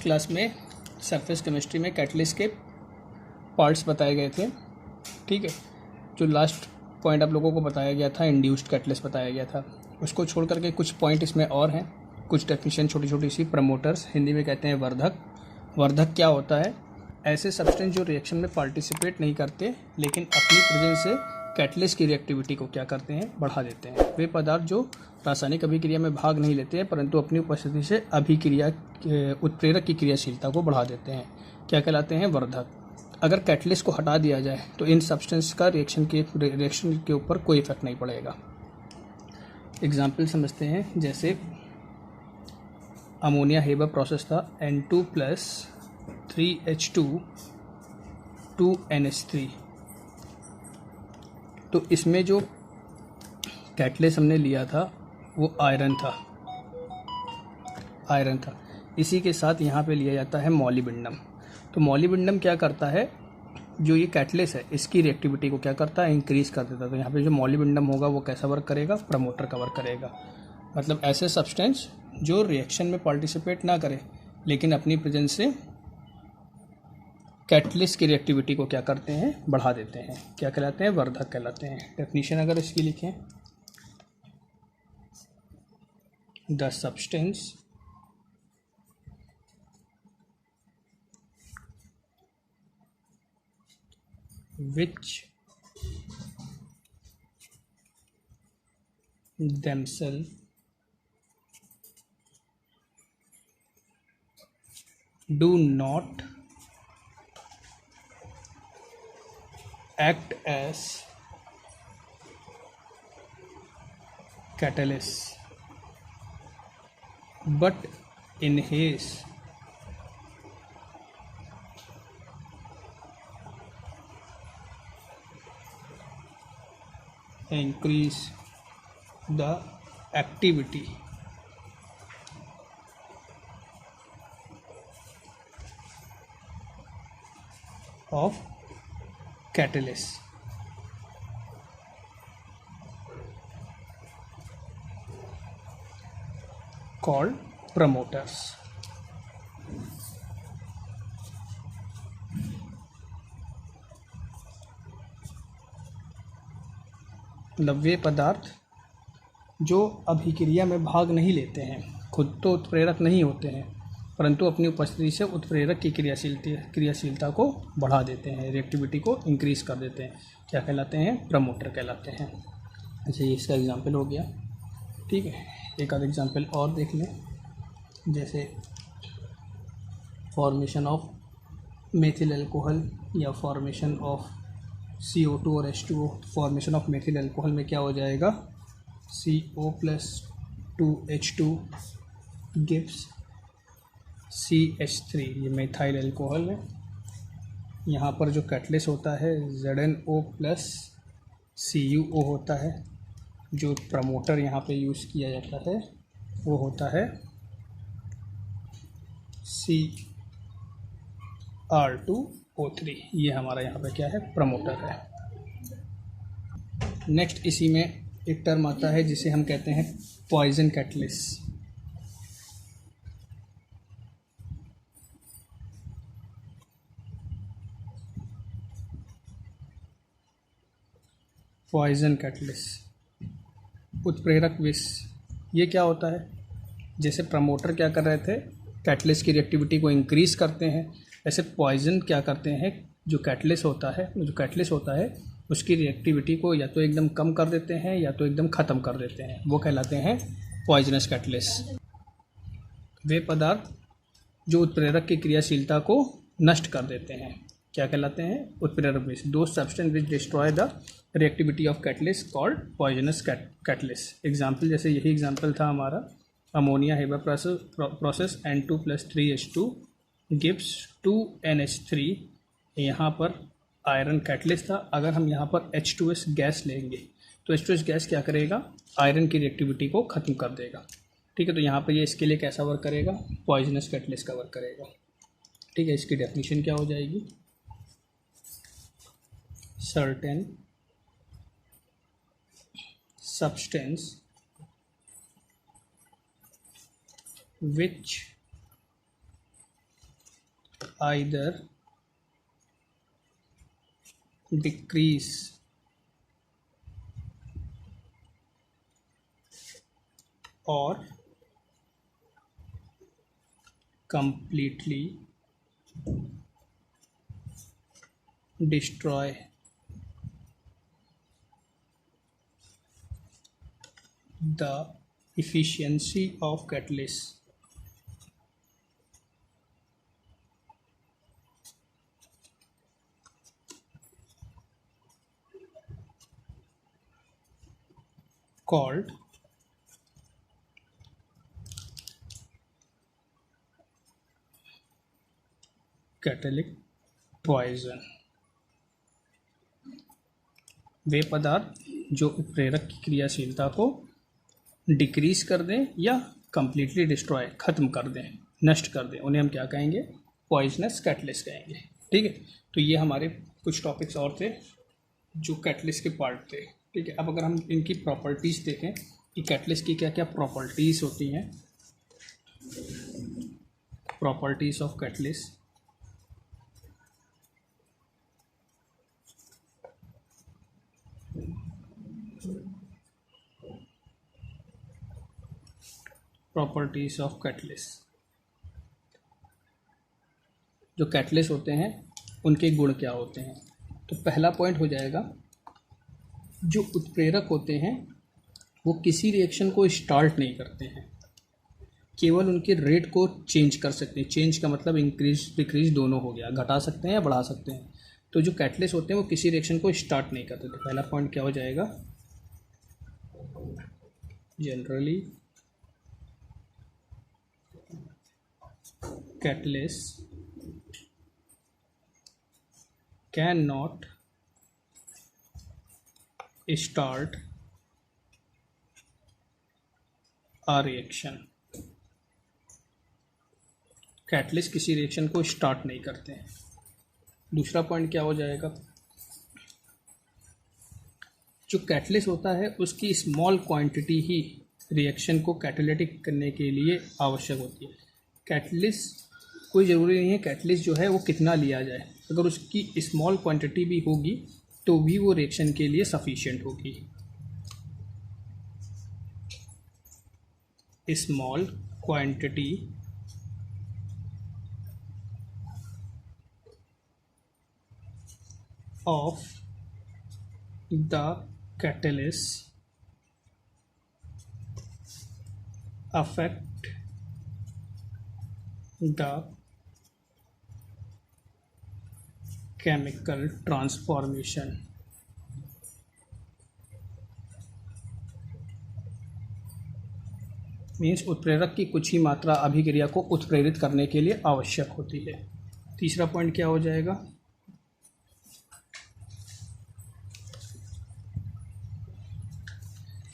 Class में surface chemistry में catalyst के पार्ट्स बताए गए थे। ठीक है, जो लास्ट पॉइंट आप लोगों को बताया गया था इंड्यूस्ड कैटलिस्ट बताया गया था, उसको छोड़ करके कुछ पॉइंट इसमें और हैं, कुछ डेफिनेशन छोटी छोटी सी। प्रमोटर्स हिंदी में कहते हैं वर्धक। वर्धक क्या होता है? ऐसे सब्सटेंस जो रिएक्शन में पार्टिसिपेट नहीं करते लेकिन अपनी प्रेजेंस से कैटलिस्ट की रिएक्टिविटी को क्या करते हैं? बढ़ा देते हैं। वे पदार्थ जो रासायनिक अभिक्रिया में भाग नहीं लेते हैं परंतु अपनी उपस्थिति से अभिक्रिया उत्प्रेरक की क्रियाशीलता को बढ़ा देते हैं, क्या कहलाते हैं? वर्धक। अगर कैटलिस्ट को हटा दिया जाए तो इन सब्सटेंस का रिएक्शन के ऊपर कोई इफेक्ट नहीं पड़ेगा। एग्जाम्पल समझते हैं, जैसे अमोनिया हेबर प्रोसेस था, N2 + 3H2 2NH3। तो इसमें जो कैटलिस्ट हमने लिया था वो आयरन था। इसी के साथ यहाँ पे लिया जाता है मॉलिब्डेनम। तो मॉलिब्डेनम क्या करता है? जो ये कैटलिस्ट है इसकी रिएक्टिविटी को क्या करता है? इंक्रीज कर देता है। तो यहाँ पे जो मॉलिब्डेनम होगा वो कैसा वर्क करेगा? प्रमोटर का वर्क करेगा। मतलब ऐसे सब्सटेंस जो रिएक्शन में पार्टिसिपेट ना करे लेकिन अपनी प्रेजेंस से कैटलिस्ट की रिएक्टिविटी को क्या करते हैं? बढ़ा देते हैं, क्या कहलाते हैं? वर्धक कहलाते हैं। डेफिनेशन अगर इसकी लिखें, the substance which themselves do not act as catalysts but enhance increase the activity of catalyst called promoters। मतलब वे पदार्थ जो अभिक्रिया में भाग नहीं लेते हैं, खुद तो उत्प्रेरक नहीं होते हैं परंतु अपनी उपस्थिति से उत्प्रेरक की क्रियाशीलता को बढ़ा देते हैं, रिएक्टिविटी को इंक्रीज कर देते हैं, क्या कहलाते हैं? प्रमोटर कहलाते हैं। अच्छा, ये इसका एग्जांपल हो गया। ठीक है, एक आध एग्जांपल और देख लें, जैसे फॉर्मेशन ऑफ मेथिल अल्कोहल या फॉर्मेशन ऑफ CO2 और H2O। Formation of methyl alcohol में क्या हो जाएगा? CO + 2H2 gives CH3। ये मेथाइल अल्कोहल है। यहाँ पर जो कैटलिस्ट होता है ZnO + CuO होता है। जो प्रमोटर यहाँ पे यूज़ किया जाता है वो होता है Cr2O3। ये हमारा यहाँ पे क्या है? प्रमोटर है। नेक्स्ट इसी में एक टर्म आता है जिसे हम कहते हैं पॉइजन कैटलिस्ट। पॉइजन कैटलिस्ट, उत्प्रेरक विष। ये क्या होता है? जैसे प्रमोटर क्या कर रहे थे? कैटलिस्ट की रिएक्टिविटी को इंक्रीज करते हैं। ऐसे पॉइजन क्या करते हैं? जो कैटलिस्ट होता है उसकी रिएक्टिविटी को या तो एकदम कम कर देते हैं या तो एकदम ख़त्म कर देते हैं, वो कहलाते हैं पॉइजनस कैटलिस्ट। वे पदार्थ जो उत्प्रेरक की क्रियाशीलता को नष्ट कर देते हैं, क्या कहलाते हैं? उत्प्रेरक विष। दो substance which destroy the reactivity of catalyst called poisonous catalyst. Example, जैसे यही एग्जाम्पल था हमारा ammonia Haber process N2 + 3H2 gives 2NH3। यहाँ पर आयरन कैटलिस्ट था। अगर हम यहाँ पर H2S गैस लेंगे तो H2S गैस क्या करेगा? आयरन की रिएक्टिविटी को ख़त्म कर देगा। ठीक है, तो यहाँ पर ये इसके लिए कैसा वर्क करेगा? पॉइजनस कैटलिस्ट का वर्क करेगा। ठीक है, इसकी डेफिनेशन क्या हो जाएगी? Certain substance which either decrease or completely destroy the efficiency of catalyst. Called catalytic poison. वे पदार्थ जो उत्प्रेरक की क्रियाशीलता को डिक्रीज कर दें या कंप्लीटली डिस्ट्रॉय, खत्म कर दें, नष्ट कर दें, उन्हें हम क्या कहेंगे? पॉइजनस कैटलिस्ट कहेंगे। ठीक है, तो ये हमारे कुछ टॉपिक्स और थे जो कैटलिस्ट के पार्ट थे। ठीक है, अब अगर हम इनकी प्रॉपर्टीज़ देखें कि कैटलिस्ट की क्या क्या प्रॉपर्टीज़ होती हैं। Properties of catalyst. Properties of catalyst. जो कैटलिस्ट होते हैं उनके गुण क्या होते हैं? तो पहला पॉइंट हो जाएगा, जो उत्प्रेरक होते हैं वो किसी रिएक्शन को स्टार्ट नहीं करते हैं, केवल उनके रेट को चेंज कर सकते हैं। चेंज का मतलब इंक्रीज डिक्रीज दोनों हो गया, घटा सकते हैं या बढ़ा सकते हैं। तो जो कैटलिस्ट होते हैं वो किसी रिएक्शन को स्टार्ट नहीं करते। तो पहला पॉइंट क्या हो जाएगा? Generally catalyst can not start a reaction. Catalyst किसी रिएक्शन को स्टार्ट नहीं करते हैं। दूसरा पॉइंट क्या हो जाएगा? जो कैटलिस्ट होता है उसकी स्मॉल क्वांटिटी ही रिएक्शन को कैटालिटिक करने के लिए आवश्यक होती है। कैटलिस्ट कोई ज़रूरी नहीं है कैटलिस्ट जो है वो कितना लिया जाए, अगर उसकी स्मॉल क्वांटिटी भी होगी तो भी वो रिएक्शन के लिए सफिशिएंट होगी। Small quantity of the catalyst affect the chemical transformation। Means उत्प्रेरक की कुछ ही मात्रा अभिक्रिया को उत्प्रेरित करने के लिए आवश्यक होती है। तीसरा पॉइंट क्या हो जाएगा?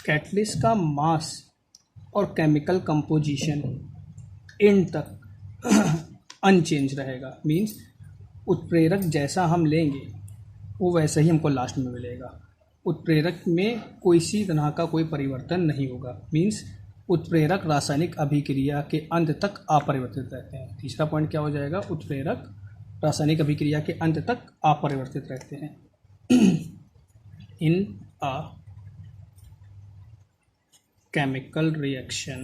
कैटलिस्ट का मास और केमिकल कंपोजिशन एंड तक अनचेंज रहेगा। मीन्स उत्प्रेरक जैसा हम लेंगे वो वैसा ही हमको लास्ट में मिलेगा। उत्प्रेरक में कोई सी तरह का कोई परिवर्तन नहीं होगा। मीन्स उत्प्रेरक रासायनिक अभिक्रिया के अंत तक अपरिवर्तित रहते हैं। तीसरा पॉइंट क्या हो जाएगा? उत्प्रेरक रासायनिक अभिक्रिया के अंत तक अपरिवर्तित रहते हैं। इन अ chemical reaction,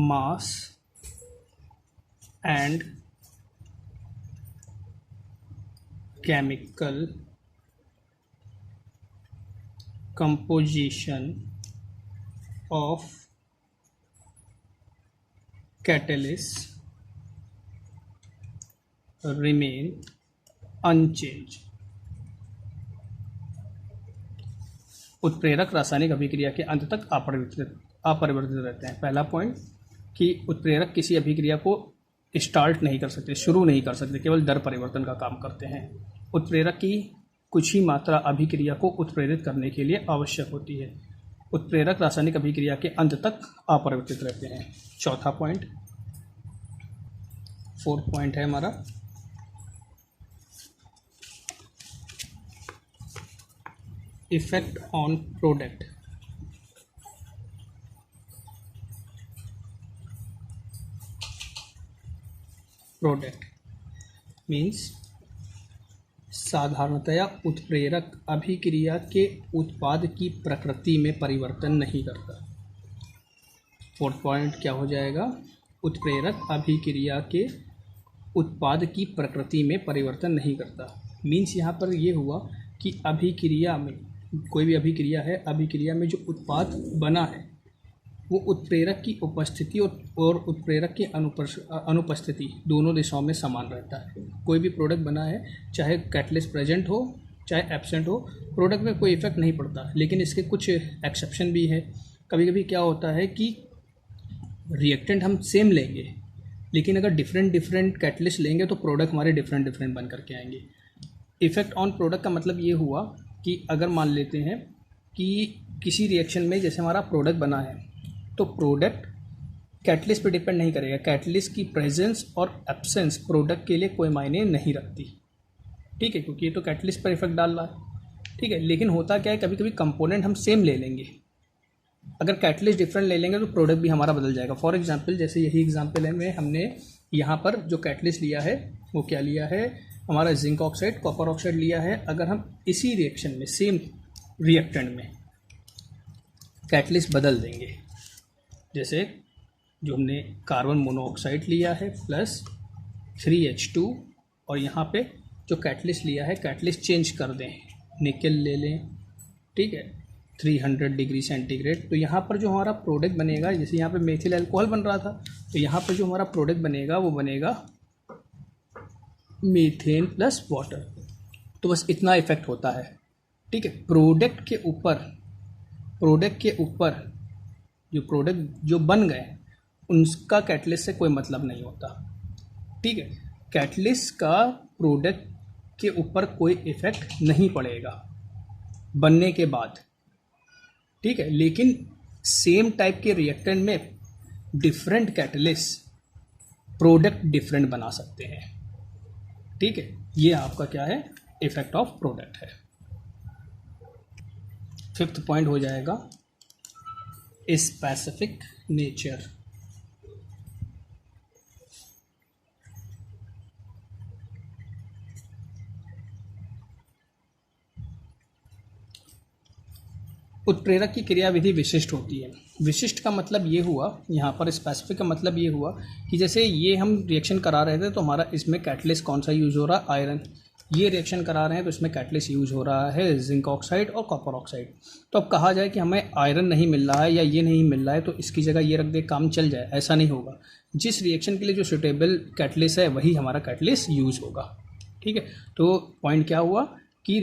mass and chemical composition of catalyst remain unchanged। उत्प्रेरक रासायनिक अभिक्रिया के अंत तक अपरिवर्तित रहते हैं। पहला पॉइंट कि उत्प्रेरक किसी अभिक्रिया को स्टार्ट नहीं कर सकते, शुरू नहीं कर सकते, केवल दर परिवर्तन का काम करते हैं। उत्प्रेरक की कुछ ही मात्रा अभिक्रिया को उत्प्रेरित करने के लिए आवश्यक होती है। उत्प्रेरक रासायनिक अभिक्रिया के अंत तक अपरिवर्तित रहते हैं। चौथा पॉइंट, फोर्थ पॉइंट है हमारा effect on product. Product means साधारणतया उत्प्रेरक अभिक्रिया के उत्पाद की प्रकृति में परिवर्तन नहीं करता। फोर्थ पॉइंट क्या हो जाएगा? उत्प्रेरक अभिक्रिया के उत्पाद की प्रकृति में परिवर्तन नहीं करता। मीन्स यहाँ पर ये हुआ कि अभिक्रिया में, कोई भी अभिक्रिया है, अभिक्रिया में जो उत्पाद बना है वो उत्प्रेरक की उपस्थिति और उत्प्रेरक की अनुपस्थिति दोनों दिशाओं में समान रहता है। कोई भी प्रोडक्ट बना है, चाहे कैटलिस्ट प्रेजेंट हो चाहे एब्सेंट हो, प्रोडक्ट में कोई इफेक्ट नहीं पड़ता। लेकिन इसके कुछ एक्सेप्शन भी है। कभी कभी क्या होता है कि रिएक्टेंट हम सेम लेंगे, लेकिन अगर डिफरेंट कैटलिस्ट लेंगे तो प्रोडक्ट हमारे डिफरेंट बन करके आएंगे। इफेक्ट ऑन प्रोडक्ट का मतलब ये हुआ कि अगर मान लेते हैं कि किसी रिएक्शन में जैसे हमारा प्रोडक्ट बना है तो प्रोडक्ट कैटलिस्ट पे डिपेंड नहीं करेगा। कैटलिस्ट की प्रेजेंस और एब्सेंस प्रोडक्ट के लिए कोई मायने नहीं रखती, ठीक है, क्योंकि ये तो कैटलिस्ट पर इफेक्ट डाल रहा है, ठीक है। लेकिन होता क्या है, कभी कभी कंपोनेंट हम सेम ले लेंगे, अगर कैटलिस्ट डिफरेंट ले लेंगे तो प्रोडक्ट भी हमारा बदल जाएगा। फॉर एग्जांपल, जैसे यही एग्जांपल है में हमने यहाँ पर जो कैटलिस्ट लिया है वो क्या लिया है, हमारा जिंक ऑक्साइड कॉपर ऑक्साइड लिया है। अगर हम इसी रिएक्शन में, सेम रिएक्टेंट में कैटलिस्ट बदल देंगे, जैसे जो हमने कार्बन मोनोऑक्साइड लिया है प्लस 3H2 और यहाँ पे जो कैटलिस्ट लिया है, कैटलिस्ट चेंज कर दें, निकल ले लें, ठीक है, 300 डिग्री सेंटीग्रेड, तो यहाँ पर जो हमारा प्रोडक्ट बनेगा, जैसे यहाँ पे मेथिल अल्कोहल बन रहा था, तो यहाँ पर जो हमारा प्रोडक्ट बनेगा वो बनेगा मीथेन प्लस वाटर। तो बस इतना इफेक्ट होता है, ठीक है। प्रोडक्ट के ऊपर जो प्रोडक्ट जो बन गए उनका कैटलिस्ट से कोई मतलब नहीं होता, ठीक है। कैटलिस्ट का प्रोडक्ट के ऊपर कोई इफेक्ट नहीं पड़ेगा बनने के बाद, ठीक है। लेकिन सेम टाइप के रिएक्टेंट में डिफरेंट कैटलिस्ट प्रोडक्ट डिफरेंट बना सकते हैं, ठीक है। ये आपका क्या है, इफेक्ट ऑफ प्रोडक्ट है। फिफ्थ पॉइंट हो जाएगा स्पेसिफिक नेचर। उत्प्रेरक की क्रियाविधि विशिष्ट होती है। विशिष्ट का मतलब ये हुआ, यहाँ पर स्पेसिफिक का मतलब ये हुआ कि जैसे ये हम रिएक्शन करा रहे थे तो हमारा इसमें कैटलिस्ट कौन सा यूज़ हो रहा है, आयरन। ये रिएक्शन करा रहे हैं तो इसमें कैटलिस्ट यूज़ हो रहा है जिंक ऑक्साइड और कॉपर ऑक्साइड। तो अब कहा जाए कि हमें आयरन नहीं मिल रहा है या ये नहीं मिल रहा है तो इसकी जगह ये रख दे, काम चल जाए, ऐसा नहीं होगा। जिस रिएक्शन के लिए जो सुटेबल कैटलिस्ट है वही हमारा कैटलिस्ट यूज़ होगा, ठीक है। तो पॉइंट क्या हुआ कि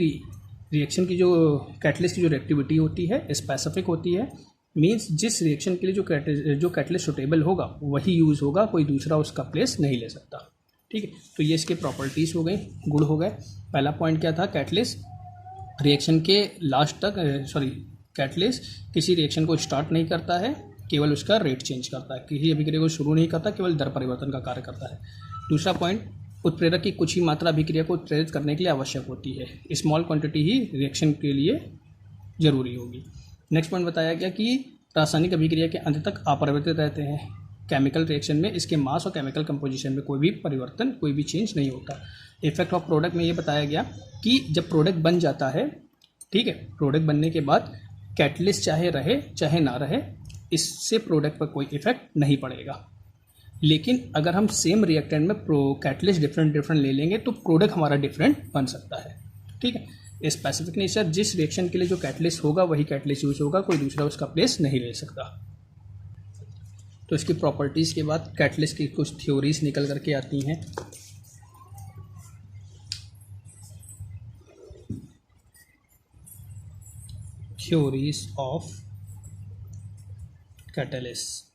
रिएक्शन की जो कैटलिस्ट की जो रिएक्टिविटी होती है स्पेसिफिक होती है। मींस जिस रिएक्शन के लिए जो कैटलिस्ट सुटेबल होगा वही यूज़ होगा, कोई दूसरा उसका प्लेस नहीं ले सकता, ठीक है। तो ये इसके प्रॉपर्टीज़ हो गई, गुण हो गए। पहला पॉइंट क्या था, कैटलिस्ट रिएक्शन के लास्ट तक कैटलिस्ट किसी रिएक्शन को स्टार्ट नहीं करता है, केवल उसका रेट चेंज करता है, किसी अभिक्रिया को शुरू नहीं करता, केवल दर परिवर्तन का कार्य करता है। दूसरा पॉइंट, उत्प्रेरक की कुछ ही मात्रा अभिक्रिया को उत्प्रेरित करने के लिए आवश्यक होती है, स्मॉल क्वांटिटी ही रिएक्शन के लिए जरूरी होगी। नेक्स्ट पॉइंट बताया गया कि रासायनिक अभिक्रिया के अंत तक अपरिवर्तित रहते हैं। केमिकल रिएक्शन में इसके मास और केमिकल कंपोजिशन में कोई भी परिवर्तन, कोई भी चेंज नहीं होता। इफेक्ट ऑफ प्रोडक्ट में ये बताया गया कि जब प्रोडक्ट बन जाता है, ठीक है, प्रोडक्ट बनने के बाद कैटलिस्ट चाहे रहे चाहे ना रहे, इससे प्रोडक्ट पर कोई इफेक्ट नहीं पड़ेगा। लेकिन अगर हम सेम रिएक्टेंट में कैटलिस्ट डिफरेंट ले लेंगे तो प्रोडक्ट हमारा डिफरेंट बन सकता है, ठीक है। स्पेसिफिक नेचर, जिस रिएक्शन के लिए जो कैटलिस्ट होगा वही कैटलिस्ट यूज होगा, कोई दूसरा उसका प्लेस नहीं ले सकता। तो इसकी प्रॉपर्टीज़ के बाद कैटलिस्ट की कुछ थ्योरीज निकल करके आती हैं। थ्योरीज ऑफ कैटलिस्ट,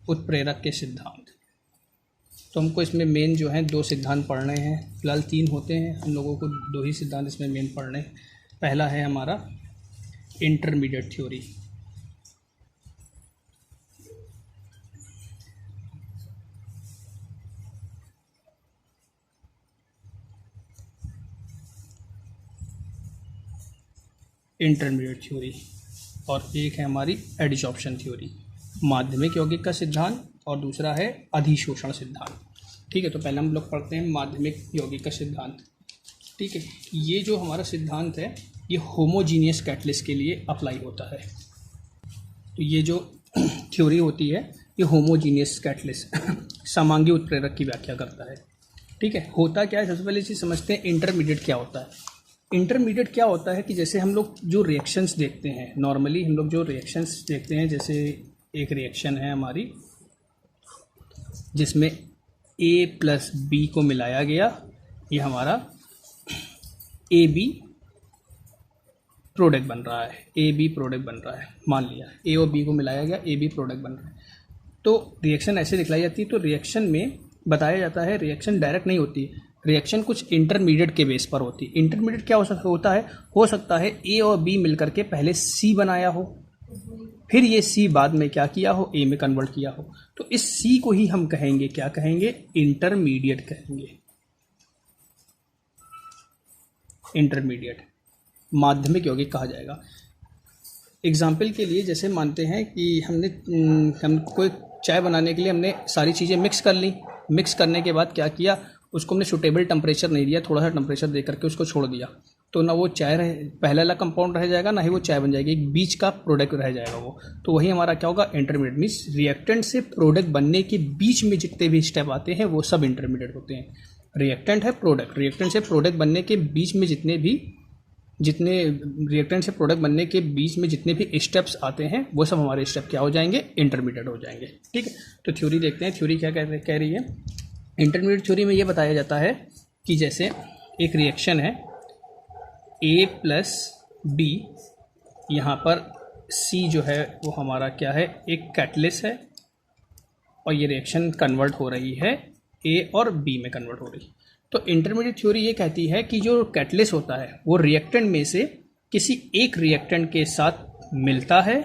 उत्प्रेरक के सिद्धांत। तो हमको इसमें मेन जो है 2 सिद्धांत पढ़ने हैं, फिलहाल 3 होते हैं, हम लोगों को 2 ही सिद्धांत इसमें मेन पढ़ने। पहला है हमारा इंटरमीडिएट थ्योरी। इंटरमीडिएट थ्योरी और एक है हमारी एडिसॉर्प्शन थ्योरी, माध्यमिक यौगिक का सिद्धांत और दूसरा है अधिशोषण सिद्धांत। ठीक है, तो पहले हम लोग पढ़ते हैं माध्यमिक यौगिक का सिद्धांत। ठीक है, ये जो हमारा सिद्धांत है ये होमोजीनियस कैटलिस्ट के लिए अप्लाई होता है। तो ये जो थ्योरी होती है ये होमोजीनियस कैटलिस्ट समांगी उत्प्रेरक की व्याख्या करता है। ठीक है, होता क्या है, सबसे पहले चीज़ समझते हैं इंटरमीडिएट क्या होता है। इंटरमीडिएट क्या होता है कि जैसे हम लोग जो रिएक्शंस देखते हैं, नॉर्मली हम लोग जो रिएक्शंस देखते हैं, जैसे एक रिएक्शन है हमारी जिसमें A प्लस B को मिलाया गया, ये हमारा AB प्रोडक्ट बन रहा है, AB प्रोडक्ट बन रहा है, मान लिया A और B को मिलाया गया, AB प्रोडक्ट बन रहा है। तो रिएक्शन ऐसे दिखलाई जाती है। तो रिएक्शन में बताया जाता है रिएक्शन डायरेक्ट नहीं होती, रिएक्शन कुछ इंटरमीडिएट के बेस पर होती है। इंटरमीडिएट क्या हो सकता है A और B मिलकर के पहले C बनाया हो, फिर ये C बाद में क्या किया हो, A में कन्वर्ट किया हो। तो इस C को ही हम कहेंगे, क्या कहेंगे, इंटरमीडिएट कहेंगे। इंटरमीडिएट माध्यमिक यौगिक कहा जाएगा। एग्जाम्पल के लिए जैसे मानते हैं कि हम कोई चाय बनाने के लिए हमने सारी चीज़ें मिक्स कर ली, मिक्स करने के बाद क्या किया, उसको हमने सूटेबल टेम्परेचर नहीं दिया, थोड़ा सा टेम्परेचर दे करके उसको छोड़ दिया, तो ना वो चाय पहले वाला कंपाउंड रह जाएगा, ना ही वो चाय बन जाएगी, एक बीच का प्रोडक्ट रह जाएगा वो। तो वही हमारा क्या होगा, इंटरमीडिएट। मीन्स रिएक्टेंट से प्रोडक्ट बनने के बीच में जितने भी स्टेप आते हैं वो सब इंटरमीडिएट होते हैं। रिएक्टेंट है प्रोडक्ट, रिएक्टेंट से प्रोडक्ट बनने के बीच में जितने रिएक्टेंट से प्रोडक्ट बनने के बीच में जितने भी स्टेप्स आते हैं वो सब हमारे स्टेप क्या हो जाएंगे, इंटरमीडिएट हो जाएंगे। ठीक है, तो थ्योरी देखते हैं, थ्योरी क्या कह रही है। इंटरमीडिएट थ्योरी में ये बताया जाता है कि जैसे एक रिएक्शन है A प्लस B, यहाँ पर C जो है वो हमारा क्या है, एक कैटलिस्ट है, और ये रिएक्शन कन्वर्ट हो रही है A और B में कन्वर्ट हो रही है। तो इंटरमीडिएट थ्योरी ये कहती है कि जो कैटलिस्ट होता है वो रिएक्टेंट में से किसी एक रिएक्टेंट के साथ मिलता है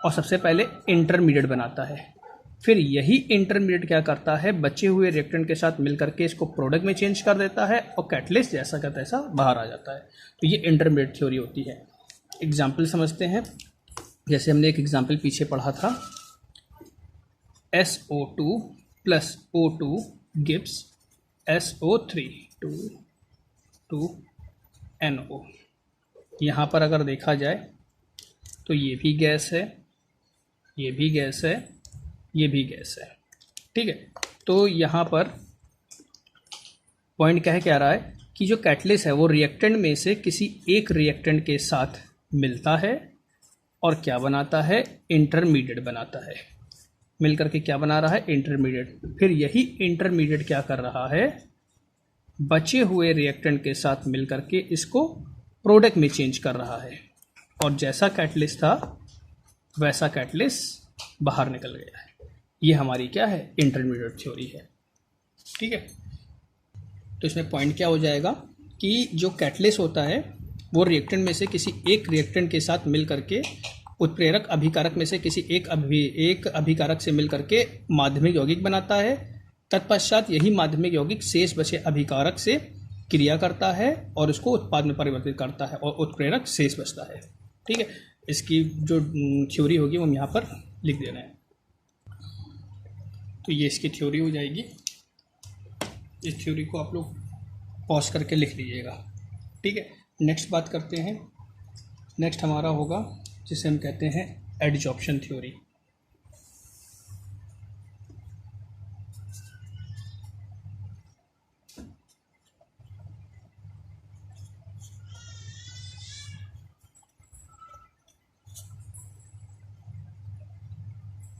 और सबसे पहले इंटरमीडिएट बनाता है, फिर यही इंटरमीडिएट क्या करता है, बचे हुए रिएक्टेंट के साथ मिलकर के इसको प्रोडक्ट में चेंज कर देता है और कैटलिस्ट जैसा का तैसा बाहर आ जाता है। तो ये इंटरमीडिएट थ्योरी होती है। एग्जाम्पल समझते हैं, जैसे हमने एक एग्जाम्पल पीछे पढ़ा था, SO2 plus O2 gives SO3 2 NO। यहाँ पर अगर देखा जाए तो ये भी गैस है, ये भी गैस है, ये भी गैस है। ठीक है, तो यहाँ पर पॉइंट कह रहा है कि जो कैटलिस्ट है वो रिएक्टेंट में से किसी एक रिएक्टेंट के साथ मिलता है और क्या बनाता है, इंटरमीडिएट बनाता है। मिलकर के क्या बना रहा है, इंटरमीडिएट। फिर यही इंटरमीडिएट क्या कर रहा है, बचे हुए रिएक्टेंट के साथ मिलकर के इसको प्रोडक्ट में चेंज कर रहा है, और जैसा कैटलिस्ट था वैसा कैटलिस्ट बाहर निकल गया है। ये हमारी क्या है, इंटरमीडिएट थ्योरी है। ठीक है, तो इसमें पॉइंट क्या हो जाएगा कि जो कैटलिस्ट होता है वो रिएक्टेंट में से किसी एक रिएक्टेंट के साथ मिल करके उत्प्रेरक अभिकारक में से किसी एक अभिकारक से मिल करके माध्यमिक यौगिक बनाता है। तत्पश्चात यही माध्यमिक यौगिक शेष बचे अभिकारक से क्रिया करता है और उसको उत्पाद में परिवर्तित करता है और उत्प्रेरक शेष बचता है। ठीक है, इसकी जो थ्योरी होगी वो हम यहाँ पर लिख दे रहे हैं। तो ये इसकी थ्योरी हो जाएगी। इस थ्योरी को आप लोग पॉज करके लिख लीजिएगा। ठीक है, नेक्स्ट बात करते हैं। नेक्स्ट हमारा होगा जिसे हम कहते हैं एडजॉर्प्शन थ्योरी।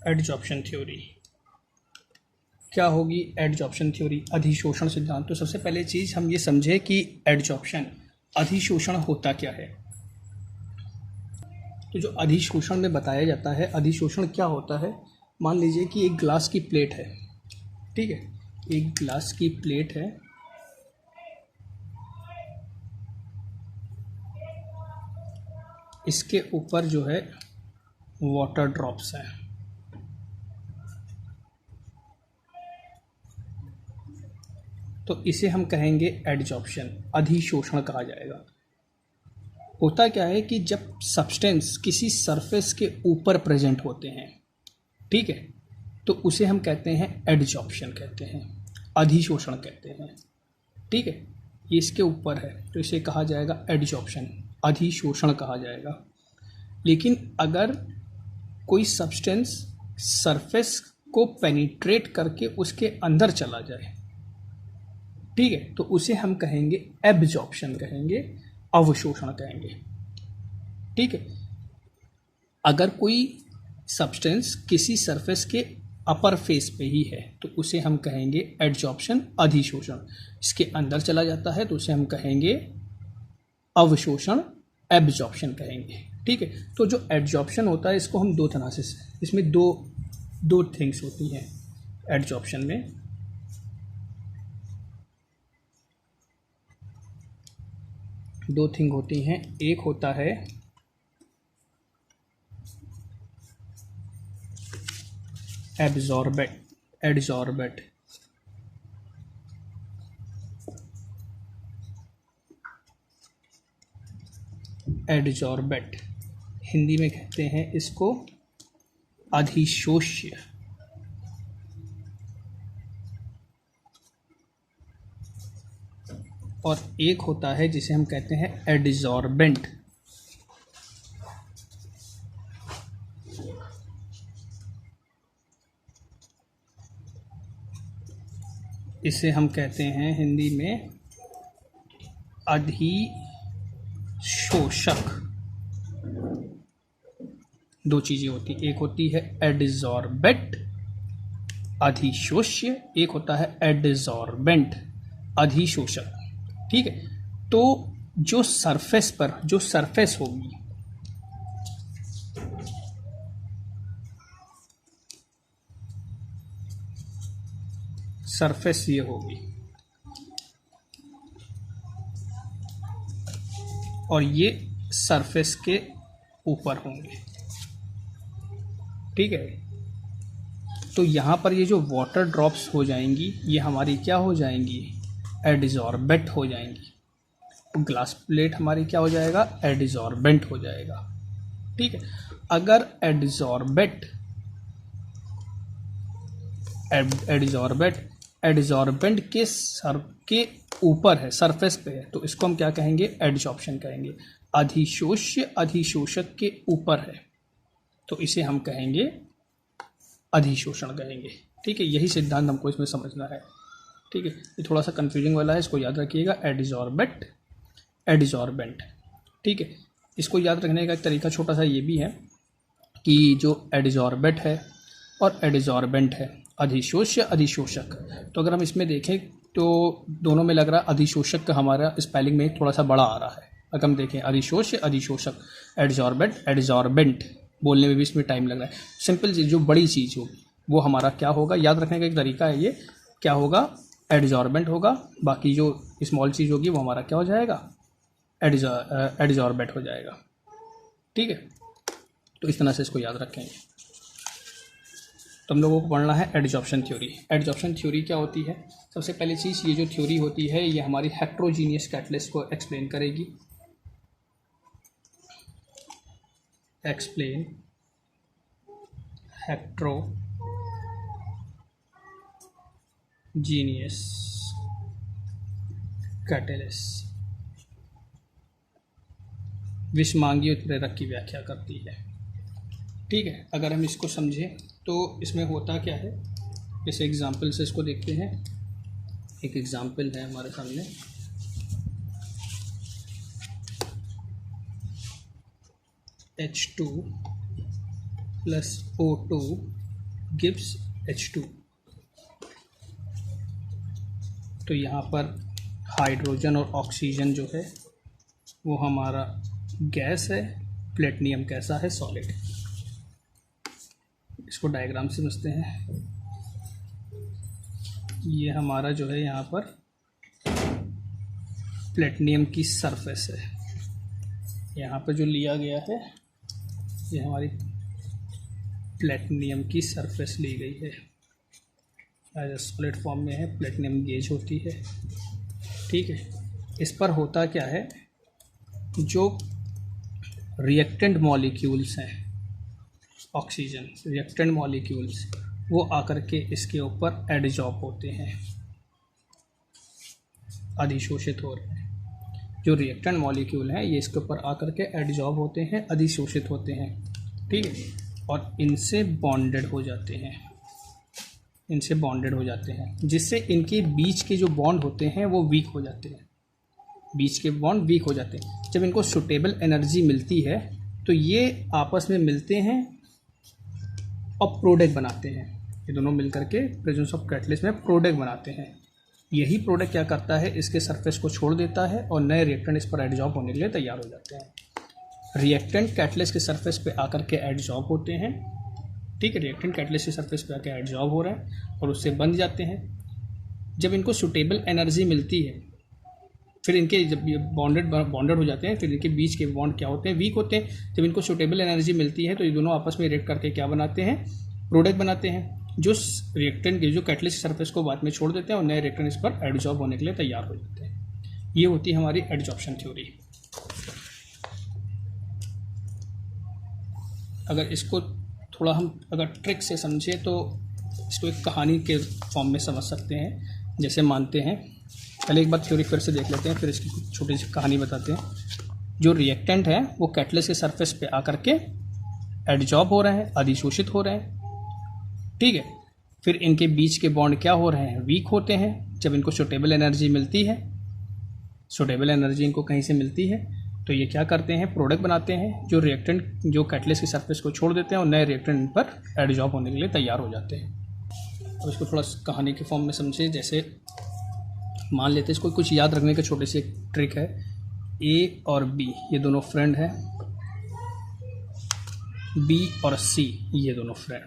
एडजॉर्प्शन थ्योरी क्या होगी, एडजॉर्प्शन थ्योरी, अधिशोषण सिद्धांत। तो सबसे पहले चीज़ हम ये समझे कि एडजॉर्प्शन, अधिशोषण होता क्या है। तो जो अधिशोषण में बताया जाता है, अधिशोषण क्या होता है, मान लीजिए कि एक ग्लास की प्लेट है। ठीक है, एक ग्लास की प्लेट है, इसके ऊपर जो है वाटर ड्रॉप्स हैं। तो इसे हम कहेंगे एडजॉर्प्शन, अधिशोषण कहा जाएगा। होता क्या है कि जब सब्सटेंस किसी सरफेस के ऊपर प्रेजेंट होते हैं, ठीक है, तो उसे हम कहते हैं एडजॉर्प्शन कहते हैं, अधिशोषण कहते हैं। ठीक है, ये इसके ऊपर है तो इसे कहा जाएगा एडजॉर्प्शन, अधिशोषण कहा जाएगा। लेकिन अगर कोई सब्सटेंस सरफेस को पेनिट्रेट करके उसके अंदर चला जाए, ठीक है, तो उसे हम कहेंगे एब्जॉर्प्शन कहेंगे, अवशोषण कहेंगे। ठीक है, अगर कोई सब्सटेंस किसी सरफेस के अपर फेस पे ही है तो उसे हम कहेंगे एडजॉर्प्शन, अधिशोषण। इसके अंदर चला जाता है तो उसे हम कहेंगे अवशोषण, एब्जॉर्प्शन कहेंगे। ठीक है, तो जो एडजॉर्प्शन होता है इसको हम दो तरह से, इसमें दो थिंग्स होती हैं एडजॉर्प्शन में। दो थिंग होती हैं, एक होता है एडजॉर्बेट, एडजॉर्बेट हिंदी में कहते हैं इसको अधिशोष्य। और एक होता है जिसे हम कहते हैं एडजॉर्बेंट। इसे हम कहते हैं हिंदी में अधिशोषक। दो चीज़ें होती, एक होती है एडजॉर्बेट, अधिशोष्य, एक होता है एडजॉर्बेंट, अधिशोषक। ठीक है, तो जो सरफेस पर जो सरफेस होगी, सरफेस ये होगी और ये सरफेस के ऊपर होंगे। ठीक है, तो यहाँ पर ये जो वाटर ड्रॉप्स हो जाएंगी ये हमारी क्या हो जाएंगी, एडजॉर्बेट हो जाएंगी। ग्लास प्लेट हमारी क्या हो जाएगा, एडजॉर्बेंट हो जाएगा। ठीक है, अगर एडजॉर्बेंट के सर के ऊपर है, सरफेस पे है, तो इसको हम क्या कहेंगे, एडजॉर्प्शन कहेंगे। अधिशोष्य अधिशोषक के ऊपर है तो इसे हम कहेंगे अधिशोषण कहेंगे। ठीक है, यही सिद्धांत हमको इसमें समझना है। ठीक है, ये थोड़ा सा कंफ्यूजिंग वाला है, इसको याद रखिएगा, एडजॉर्बेट, एडजॉर्बेंट। ठीक है, इसको याद रखने का एक तरीका छोटा सा ये भी है कि जो एडजॉर्बेट है और एडजॉर्बेंट है, अधिशोष्य अधिशोषक, तो अगर हम इसमें देखें तो दोनों में लग रहा है अधिशोषक का हमारा स्पेलिंग में थोड़ा सा बड़ा आ रहा है। अगर हम देखें अधिशोष्य अधिशोषक, एडजॉर्बेट एडजॉर्बेंट, बोलने में भी इसमें टाइम लग रहा है। सिंपल चीज़, जो बड़ी चीज़ होगी वो हमारा क्या होगा, याद रखने का एक तरीका है ये, क्या होगा, एडजॉर्बेंट होगा, बाकी जो स्मॉल चीज़ होगी वो हमारा क्या हो जाएगा, एडजॉर्बेट हो जाएगा। ठीक है, तो इस तरह से इसको याद रखेंगे। तो हम लोगों को पढ़ना है एडजॉर्प्शन थ्योरी। एडजॉर्प्शन थ्योरी क्या होती है, सबसे पहली चीज़ ये जो थ्योरी होती है ये हमारी हेट्रोजीनियस कैटलिस्ट को एक्सप्लेन करेगी। एक्सप्लेन हेट्रोजीनियस कैटलिस्ट, विषमांगीय उत्प्रेरक की व्याख्या करती है। ठीक है, अगर हम इसको समझें तो इसमें होता क्या है, इस एग्जाम्पल से इसको देखते हैं। एक एग्जाम्पल है हमारे सामने, H2 + O2 gives H2। तो यहाँ पर हाइड्रोजन और ऑक्सीजन जो है वो हमारा गैस है, प्लेटिनियम कैसा है, सॉलिड। इसको डायग्राम से समझते हैं। ये हमारा जो है यहाँ पर प्लेटिनियम की सरफेस है, यहाँ पर जो लिया गया है ये हमारी प्लेटिनियम की सरफेस ली गई है, एज सॉलिड फॉर्म में है, प्लेटिनियम गेज होती है। ठीक है, इस पर होता क्या है, जो रिएक्टेंट मॉलिक्यूल्स हैं, ऑक्सीजन रिएक्टेंट मॉलिक्यूल्स, वो आकर के इसके ऊपर एडजॉर्ब होते हैं, अधिशोषित हो रहे हैं। जो रिएक्टेंट मॉलिक्यूल हैं ये इसके ऊपर आकर के एडजॉर्ब होते हैं, अधिशोषित होते हैं, ठीक है, और इनसे बॉन्डेड हो जाते हैं, इनसे बॉन्डेड हो जाते हैं, जिससे इनके बीच के जो बॉन्ड होते हैं वो वीक हो जाते हैं, बीच के बॉन्ड वीक हो जाते हैं। जब इनको सुटेबल एनर्जी मिलती है तो ये आपस में मिलते हैं और प्रोडक्ट बनाते हैं। ये दोनों मिलकर के प्रेजेंस ऑफ कैटलिस्ट में प्रोडक्ट बनाते हैं। यही प्रोडक्ट क्या करता है, इसके सरफेस को छोड़ देता है और नए रिएक्टेंट इस पर एडजॉर्ब होने के लिए तैयार हो जाते हैं। रिएक्टेंट कैटलिस्ट के सरफेस पे आकर के एडजॉर्ब होते हैं, ठीक है, रिएक्टेंट कैटलिस्ट के सरफेस पे आकर एडजॉर्ब हो रहे हैं और उससे बंध जाते हैं। जब इनको सुटेबल एनर्जी मिलती है फिर इनके जब ये बॉन्डेड हो जाते हैं, फिर इनके बीच के बॉन्ड क्या होते हैं, वीक होते हैं। जब इनको सुटेबल एनर्जी मिलती है तो ये दोनों आपस में रिएक्ट करके क्या बनाते हैं, प्रोडक्ट बनाते हैं, जो रिएक्टेंट के जो कैटलिस्ट सरफेस को बाद में छोड़ देते हैं और नए रिएक्टेंट इस पर एडजॉर्ब होने के लिए तैयार हो जाते हैं। ये होती है हमारी एडजॉर्प्शन थ्योरी। अगर इसको थोड़ा हम अगर ट्रिक से समझे तो इसको एक कहानी के फॉर्म में समझ सकते हैं। जैसे मानते हैं, पहले एक बार थ्योरी फिर से देख लेते हैं, फिर इसकी कुछ छोटी सी कहानी बताते हैं। जो रिएक्टेंट है वो कैटलिस्ट के सरफेस पे आकर के एडजॉर्ब हो रहे हैं, अधिशोषित हो रहे हैं, ठीक है। फिर इनके बीच के बॉन्ड क्या हो रहे हैं, वीक होते हैं। जब इनको सुटेबल एनर्जी मिलती है, सुटेबल एनर्जी इनको कहीं से मिलती है तो ये क्या करते हैं, प्रोडक्ट बनाते हैं, जो रिएक्टेंट जो कैटलिस्ट के सरफेस को छोड़ देते हैं और नए रिएक्टेंट इन पर एडजॉर्ब होने के लिए तैयार हो जाते हैं। अब इसको थोड़ा कहानी के फॉर्म में समझे। जैसे मान लेते हैं, इसको कुछ याद रखने का छोटी सी एक ट्रिक है। ए और बी ये दोनों फ्रेंड हैं, बी और सी ये दोनों फ्रेंड,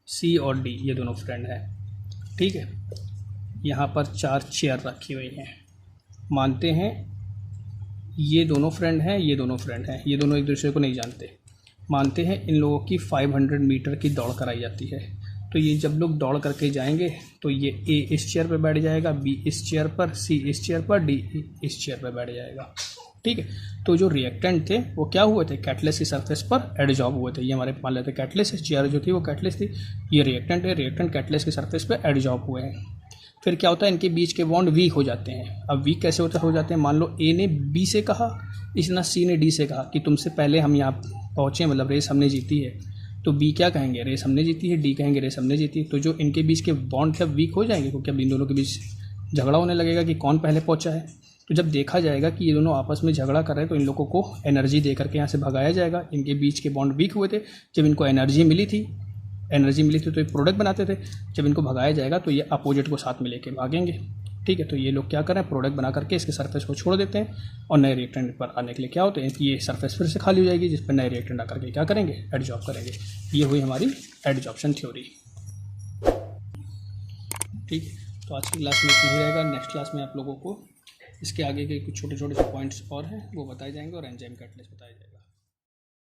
सी और डी ये दोनों फ्रेंड हैं, ठीक है। यहाँ पर 4 चेयर रखी हुई हैं। मानते हैं ये दोनों फ्रेंड हैं, ये दोनों फ्रेंड हैं, ये दोनों एक दूसरे को नहीं जानते। मानते हैं इन लोगों की 500 मीटर की दौड़ कराई जाती है। तो ये जब लोग दौड़ करके जाएंगे तो ये ए इस चेयर पर बैठ जाएगा, बी इस चेयर पर, सी इस चेयर पर, डी इस चेयर पर बैठ जाएगा, ठीक है। तो जो रिएक्टेंट थे वो क्या हुए थे, कैटलिस्ट की सरफेस पर एडजॉर्ब हुए थे। ये हमारे मान लेते कैटलिस्ट, चेयर जो थी वो कैटलिस्ट थी, ये रिएक्टेंट है, रिएक्टेंट कैटलिस्ट की सरफेस पर एडजॉर्ब हुए हैं। फिर क्या होता है, इनके बीच के बॉन्ड वीक हो जाते हैं। अब वीक कैसे हो जाते हैं, मान लो ए ने बी से कहा, इसना सी ने डी से कहा कि तुमसे पहले हम यहाँ पहुँचे, मतलब रेस हमने जीती है। तो बी क्या कहेंगे, रेस हमने जीती है, डी कहेंगे रेस हमने जीती है। तो जो इनके बीच के बॉन्ड थे वीक हो जाएंगे, क्योंकि अब इन दोनों के बीच झगड़ा होने लगेगा कि कौन पहले पहुंचा है। तो जब देखा जाएगा कि ये दोनों आपस में झगड़ा कर रहे हैं तो इन लोगों को एनर्जी दे करके यहाँ से भगाया जाएगा। इनके बीच के बॉन्ड वीक हुए थे, जब इनको एनर्जी मिली थी तो ये प्रोडक्ट बनाते थे। जब इनको भगाया जाएगा तो ये अपोजिट को साथ में लेके भागेंगे, ठीक है। तो ये लोग क्या करें, प्रोडक्ट बना करके इसके सरफेस को छोड़ देते हैं और नए रिएक्टेंट पर आने के लिए क्या होते हैं कि ये सरफेस फिर से खाली हो जाएगी, जिस पर नए रिएक्टेंट आकर के क्या करेंगे, एडजॉर्ब करेंगे। ये हुई हमारी एडजॉर्प्शन थ्योरी, ठीक। तो आज की क्लास में इतना ही रहेगा। नेक्स्ट क्लास में आप लोगों को इसके आगे के कुछ छोटे छोटे से पॉइंट्स और हैं वो बताए जाएंगे और एंजाइम कैटलिस्ट बताया जाएगा।